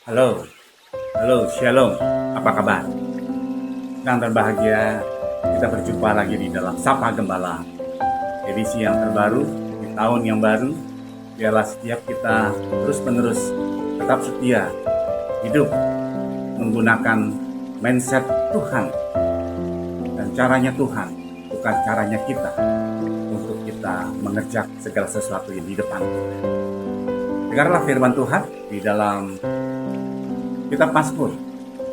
Halo, halo, shalom. Apa kabar? Senang dan bahagia kita berjumpa lagi di dalam Sapa Gembala, edisi yang terbaru di tahun yang baru. Biarlah setiap kita terus-menerus tetap setia hidup menggunakan mindset Tuhan dan caranya Tuhan, bukan caranya kita, untuk kita mengerjakan segala sesuatu yang di depan kita. Dengarlah firman Tuhan di dalam Kitab Mazmur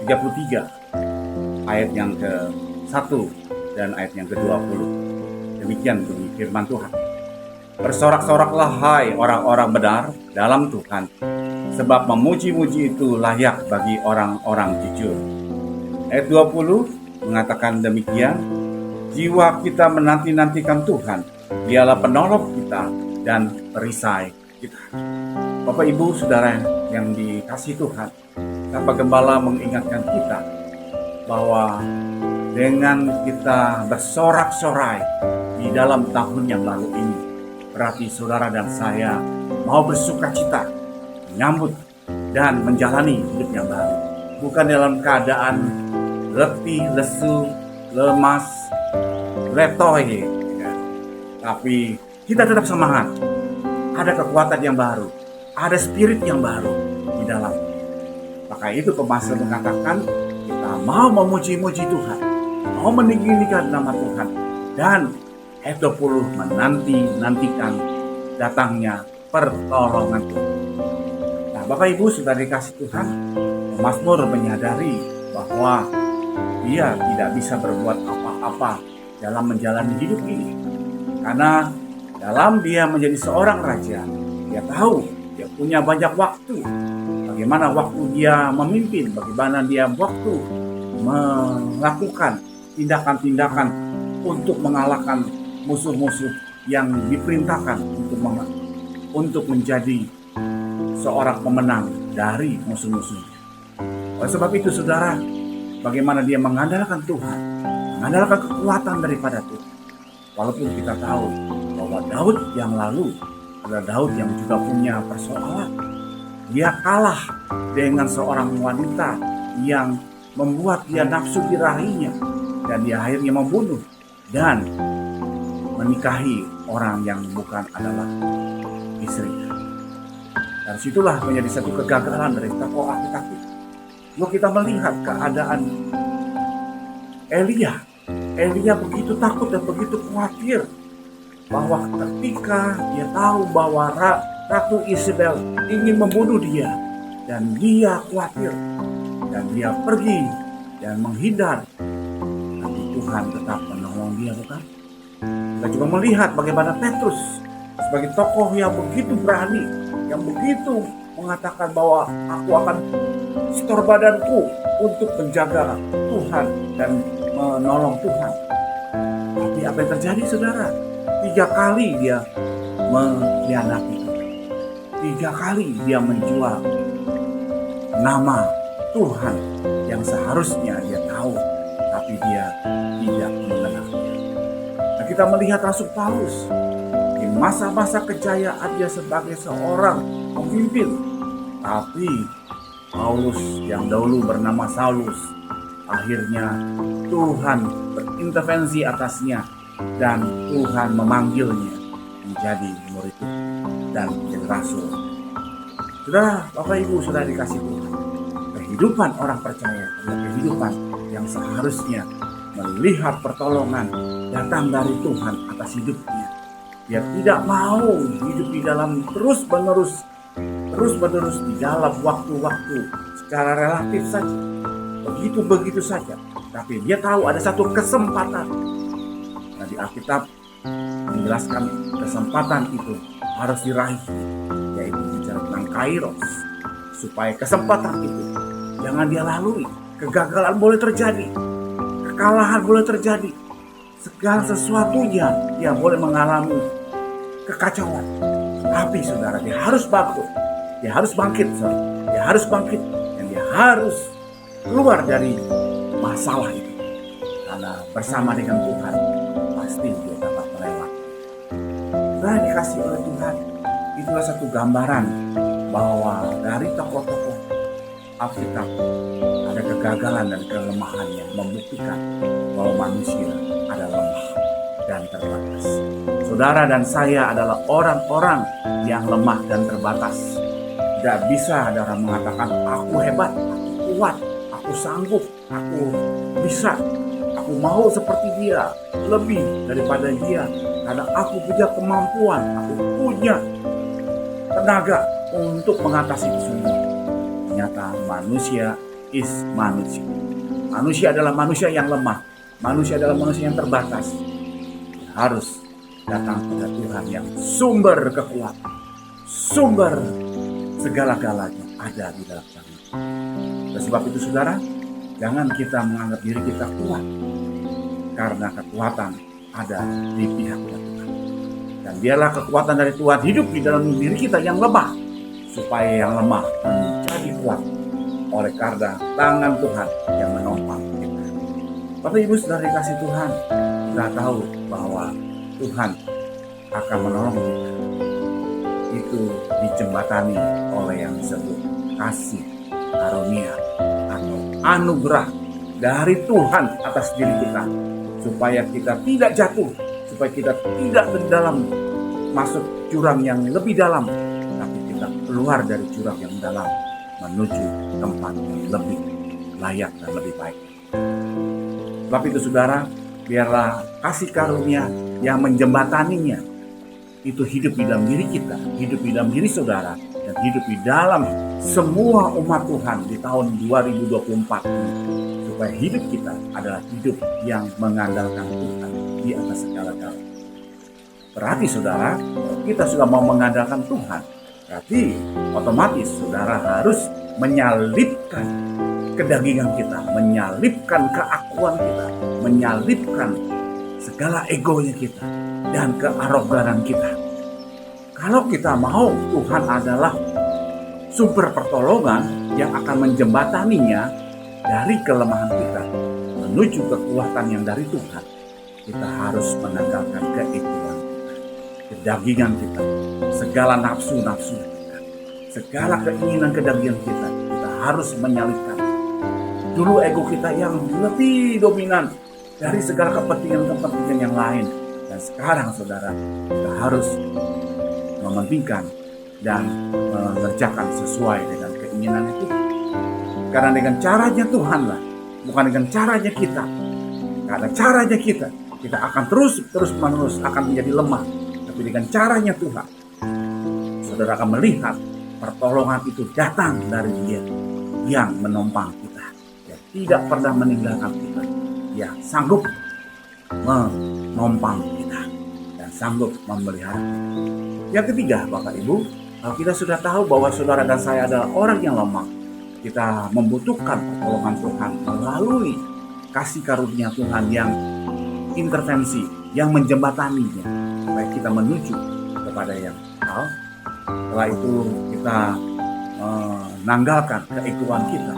33 ayat yang ke-1 dan ayat yang ke-20. Demikian bunyi firman Tuhan. Bersorak-soraklah hai orang-orang benar dalam Tuhan, sebab memuji-muji itu layak bagi orang-orang jujur. Ayat 20 mengatakan demikian, jiwa kita menanti-nantikan Tuhan, dialah penolong kita dan perisai kita. Bapak Ibu Saudara yang dikasihi Tuhan, Sapa Gembala mengingatkan kita bahwa dengan kita bersorak-sorai di dalam tahun yang baru ini, berarti saudara dan saya mau bersukacita, menyambut dan menjalani hidup yang baru. Bukan dalam keadaan letih, lesu, lemas, letoy, ya. Tapi kita tetap semangat. Ada kekuatan yang baru, ada spirit yang baru di dalam. Maka itu pemazmur mengatakan kita mau memuji-muji Tuhan, mau meninggikan nama Tuhan, dan ayat 20 menanti-nantikan datangnya pertolongan Tuhan. Nah, Bapak Ibu sudah dikasih Tuhan, pemazmur menyadari bahwa dia tidak bisa berbuat apa-apa dalam menjalani hidup ini. Karena dalam dia menjadi seorang raja, dia tahu dia punya banyak waktu. Bagaimana waktu dia memimpin, bagaimana dia waktu melakukan tindakan-tindakan untuk mengalahkan musuh-musuh yang diperintahkan untuk menjadi seorang pemenang dari musuh-musuhnya. Oleh sebab itu saudara, bagaimana dia mengandalkan Tuhan, mengandalkan kekuatan daripada Tuhan. Walaupun kita tahu bahwa Daud yang lalu adalah Daud yang juga punya persoalan. Dia kalah dengan seorang wanita yang membuat dia nafsu birahinya, dan dia akhirnya membunuh dan menikahi orang yang bukan adalah istrinya. Dan situlah menjadi satu kegagalan dari tokoh Alkitab. Lalu kita melihat keadaan Elia begitu takut dan begitu khawatir bahwa ketika dia tahu bahwa Ratu Isabel ingin membunuh dia, dan dia khawatir, dan dia pergi dan menghindar. Tapi Tuhan tetap menolong dia, bukan? Kita juga melihat bagaimana Petrus sebagai tokoh yang begitu berani, yang begitu mengatakan bahwa aku akan setor badanku untuk menjaga Tuhan dan menolong Tuhan. Tapi apa yang terjadi saudara? 3 kali dia mengkhianati. 3 kali dia menjual nama Tuhan yang seharusnya dia tahu, tapi dia tidak mengenalnya. Nah, kita melihat Rasul Paulus di masa-masa kejayaan dia sebagai seorang pemimpin, tapi Paulus yang dahulu bernama Saulus, akhirnya Tuhan berintervensi atasnya dan Tuhan memanggilnya menjadi murid dan menjadi rasul. Saudara, Bapak Ibu sudah dikasih Tuhan. Kehidupan orang percaya adalah kehidupan yang seharusnya melihat pertolongan datang dari Tuhan atas hidupnya. Dia tidak mau hidup di dalam terus-menerus di dalam waktu-waktu secara relatif saja, begitu saja. Tapi dia tahu ada satu kesempatan. Nah, di Alkitab menjelaskan kesempatan itu harus diraih, yaitu bicara tentang kairos, supaya kesempatan itu jangan dia lalui. Kegagalan boleh terjadi, kekalahan boleh terjadi, segala sesuatunya dia boleh mengalami kekacauan. Tapi saudara, dia harus bangkit, dia harus bangkit, dan dia harus keluar dari masalah itu. Karena bersama dengan Tuhan pasti dia dapat melewati. Nah, dikasih oleh Tuhan, itulah satu gambaran bahwa dari tokoh-tokoh Alkitab ada kegagalan dan kelemahan yang membuktikan bahwa manusia adalah lemah dan terbatas. Saudara dan saya adalah orang-orang yang lemah dan terbatas. Tidak bisa saudara mengatakan, aku hebat, aku kuat, aku sanggup, aku bisa, aku mau seperti dia, lebih daripada dia. Karena aku punya kemampuan, aku punya tenaga untuk mengatasi itu semua. Ternyata manusia is manusia. Manusia adalah manusia yang lemah. Manusia adalah manusia yang terbatas. Harus datang pada Tuhan yang sumber kekuatan, sumber segala-galanya ada di dalam sana. Oleh sebab itu saudara, jangan kita menganggap diri kita kuat, karena kekuatan ada di pihak Tuhan. Dan biarlah kekuatan dari Tuhan hidup di dalam diri kita yang lemah, supaya yang lemah menjadi kuat oleh karena tangan Tuhan yang menopang kita. Bapak Ibu saudara dikasih Tuhan, kita tahu bahwa Tuhan akan menolong kita. Itu dijembatani oleh yang disebut kasih karunia atau anugerah dari Tuhan atas diri kita, supaya kita tidak jatuh, supaya kita tidak ke dalam masuk jurang yang lebih dalam, tapi kita keluar dari jurang yang dalam menuju tempat yang lebih layak dan lebih baik. Sebab itu saudara, biarlah kasih karunia yang menjembataninya itu hidup di dalam diri kita, hidup di dalam diri saudara, dan hidup di dalam semua umat Tuhan di tahun 2024 ini, supaya hidup kita adalah hidup yang mengandalkan Tuhan di atas segala-galanya. Berarti saudara, kalau kita sudah mau mengandalkan Tuhan, berarti otomatis saudara harus menyalipkan kedagingan kita, menyalipkan keakuan kita, menyalipkan segala egonya kita dan kearoganan kita. Kalau kita mau Tuhan adalah sumber pertolongan yang akan menjembataninya dari kelemahan kita menuju kekuatan yang dari Tuhan, kita harus menanggalkan keegoan kita, kedagingan kita, segala nafsu-nafsu kita, segala keinginan kedagingan kita harus menyalipkan. Dulu ego kita yang lebih dominan dari segala kepentingan-kepentingan yang lain. Dan sekarang saudara, kita harus mementingkan dan mengerjakan sesuai dengan keinginan itu. Karena dengan caranya Tuhanlah, bukan dengan caranya kita. Karena caranya kita akan terus-menerus akan menjadi lemah. Tapi dengan caranya Tuhan, saudara akan melihat pertolongan itu datang dari Dia yang menopang kita, yang tidak pernah meninggalkan kita, yang sanggup menopang kita dan sanggup memelihara kita. Yang ketiga, Bapak Ibu, kalau kita sudah tahu bahwa saudara dan saya adalah orang yang lemah, kita membutuhkan pertolongan Tuhan melalui kasih karunia Tuhan yang intervensi, yang menjembataninya, supaya kita menuju kepada yang hal. Setelah itu kita menanggalkan keegoan kita.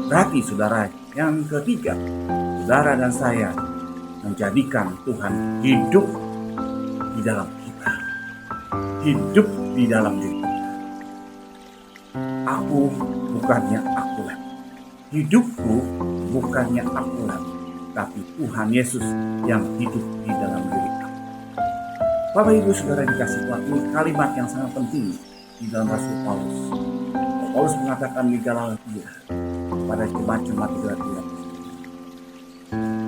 Berarti saudara, yang ketiga, saudara dan saya menjadikan Tuhan hidup di dalam kita, hidup di dalam diri kita. Aku bukannya aku lagi, hidupku bukannya aku lagi, tapi Tuhan Yesus yang hidup di dalam diri aku. Bapak Ibu saudara dikasih Tuhan, ini kalimat yang sangat penting di dalam Rasul Paulus. Paulus mengatakan di Galatia pada jemaat-jemaat di Galatia,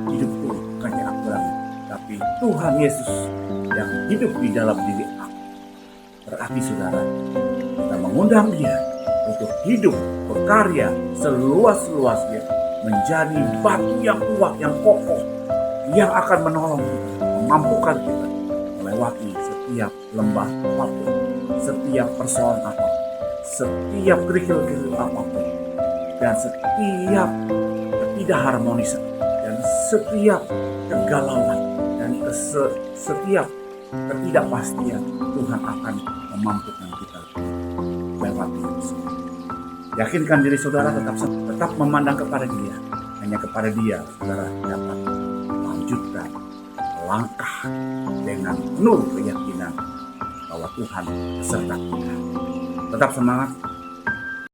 hidupku bukannya aku lagi, tapi Tuhan Yesus yang hidup di dalam diri aku. Berarti saudara, kita mengundang Dia untuk hidup, berkarya seluas-luasnya, menjadi batu yang kuat, yang kokoh, yang akan menolong kita, memampukan kita melewati setiap lembah apapun, setiap persoalan apapun, setiap kerikil-kerikil apapun, dan setiap ketidakharmonisan, dan setiap kegalauan, dan setiap ketidakpastian. Tuhan akan memampukan kita melewati itu semua. Yakinkan diri saudara, tetap memandang kepada Dia. Hanya kepada Dia saudara dapat melanjutkan langkah dengan penuh keyakinan bahwa Tuhan beserta kita. Tetap semangat,